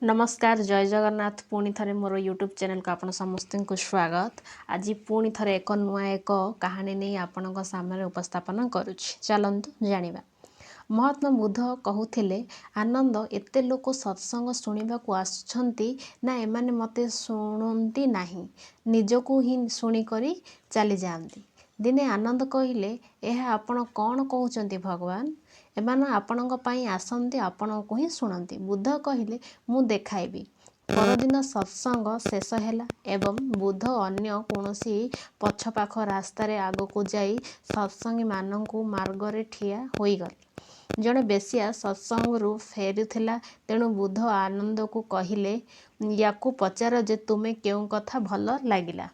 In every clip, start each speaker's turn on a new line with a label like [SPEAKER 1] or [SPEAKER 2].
[SPEAKER 1] नमस्कार जय जगन्नाथ पुणी थे मोर यूट्यूब चैनल को आपण समस्त को स्वागत। आज पुणी थे एक नुआ एक कहानी नहीं आपण सामने उपस्थापन करुच्ची। चलतु जानिबा। महात्मा बुद्ध कहूथिले आनंद एते लोक सत्संग शुणा आसुछंती ना एमाने मते शुणती नाही, निजको ही शुणिकरी चली जाती। दिने आनंद कहिले यह आपण कौन कहउचंती भगवान, एमान आपणक पई आसंती आपणको ही शुणती। बुद्ध कहिले मु देखाइबी। परदिन सत्संग शेष हैला एवं बुद्ध अन्य कौनसी पछपाख रास्तार आगको जाई सत्संगी माननकु मार्गरे ठिया होईगले। जड़े बेसिया सत्संगरू फेरुथिला, तेणु बुद्ध आनंद को कहिले याकू पचार जे तुमे केउ कथा भल लागिला।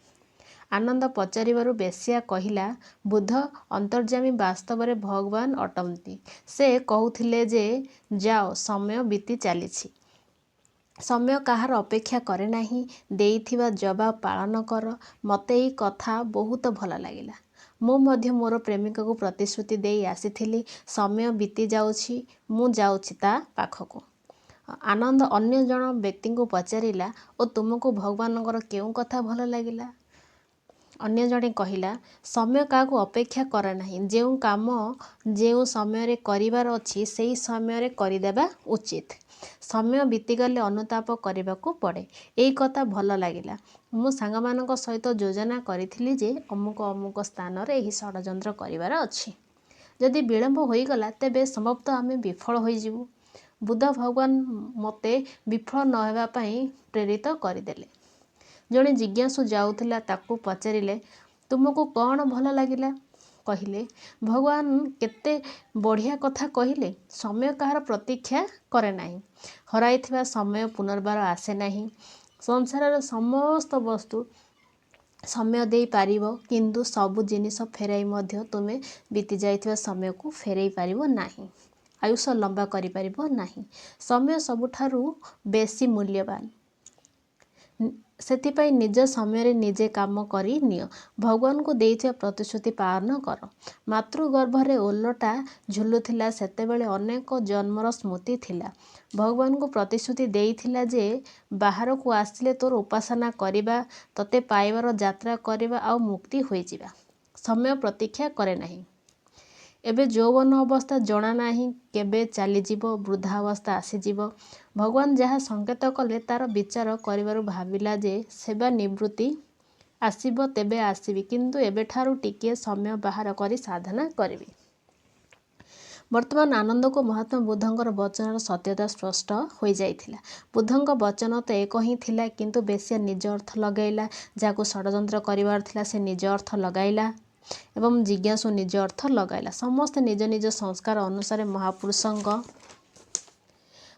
[SPEAKER 1] आनंद पचारिबारु बेसिया कहिला, बुद्ध अंतर्जामी वास्तव में भगवान अटंती। से कहूथिले जे जाओ समय बीती चलीछि, समय कहार अपेक्षा करे नाही, देइथिबा जवाब पालन कर। मते ई कथा बहुत भल लागिला। मु मध्य मोर प्रेमिका को प्रतिश्रुति देई आसीथिली, समय बीती जाउछि, मु जाउछि ता पाखको। आनंद अन्य जन व्यक्ति को पचारिला, ओ तुमको भगवानकर केउ कथा भल लागिला? अन्य जने कहिला, समय काको अपेक्षा करे नाही, जेउ काम जेउ समय रे करिवार अछि सेही समय रे करिदेबा उचित। समय बीतीगले अनुताप करबाकू पड़े। एई कथा भल लागिला। मु सांगमानक सहित योजना करिथिली जे अमुक अमुक स्थान रे एही षडयंत्र करिवार अछि। जदि विलंब होईगला तेबे समाप्त आमे विफल होईजिबु। बुद्ध भगवान मते विफल न हेबा पई प्रेरित करिदेले। जड़े जिज्ञासु जाउथिला ताकू पचारिले, तुमको कौन भल लागिला? कहिले, भगवान केते बढ़िया कथा कहिले। समय कहार प्रतीक्षा करे नाही, हराइथिबा समय पुनर्बार आसे नाही। संसार समस्त वस्तु समय दे पारिबो, किंतु सबु जिनिस फेराई मध्य तुमे बीती जाइथिबा समय को फेराई पारिबो नाही, आयुष लंबा करि पारिबो नाही। समय सबुठारु बेसी मूल्यवान। सेथिपाई निज समय निजे काम करी नियो। भगवान को देइथिबा प्रतिश्रुति पालन कर। मातृगर्भरे ओलटा झुलुथिला सेतेबेले अनेक जन्मर स्मृति थिला। भगवान को प्रतिश्रुति देइथिला जे बाहर को आसिले तोर उपासना करिबा, तते पाइबार यात्रा करिबा आ मुक्ति होइजिबा। समय प्रतीक्षा करे नाही। एबे यौवन अवस्था जना नाही केबे चलीजिबो, वृद्धा अवस्था आसीजिबो। भगवान जहाँ संकेत कले तार विचार करिबारु भाविला जे सेवा निवृत्ति आसीबो तेबे आसीबी, किंतु एबेठारु टिके समय बाहर करी साधना करिबी। वर्तमान आनंद को महात्मा बुद्धंकर वचनर सत्यता स्पष्ट हो जाइथिला। बुद्धंक वचन तो एक ही थिला, किंतु बेसिया निज अर्थ लगाइला। जाको षडयंत्र करिवार थिला से निज अर्थ लगाइला एवं जिज्ञासु निज अर्थ लगाइला। समस्त निज निज संस्कार अनुसार महापुरुषंक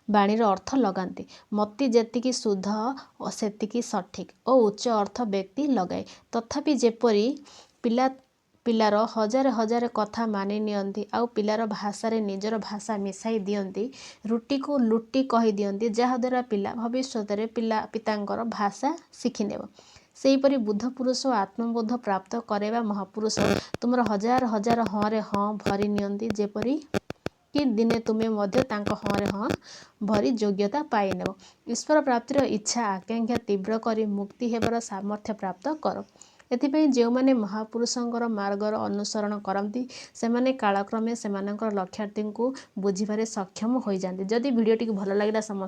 [SPEAKER 1] बाणीर अर्थ लगाती। मति जेतिकी शुद्ध सेतिकी सठिक और उच्च अर्थ व्यक्ति लगाए। तथापि जेपरी पिलार हजार हजार कथा मानि नियंती आउ पिलार भाषा रे निजर भाषा मिसाई दियंती, रुटी को लुटी कही दियंती, जहाद्वारा पिला भविष्यत रे पितांकर भाषा शिखिनेब। सेहीपरि बुद्ध पुरुष आत्मबोध प्राप्त करेबा महापुरुष तुमर हजार हजार हाँ रे हाँ भरी नियंती, जेपरी कि दिने तुमे मध्य तांको हाँ रे हाँ भरी योग्यता पाई नेब। ईश्वर प्राप्तिर इच्छा आकांक्षा तीव्र करी मुक्ति हेबार सामर्थ्य प्राप्त कर। एथिपाई जेउमाने महापुरुषंकर मार्गर अनुसरण करती सेमाने कालक्रमे सेमानकर लक्ष्यार्थी को बुझिबारे सक्षम हो जाती। जदि वीडियोटी भल लगिला समस्त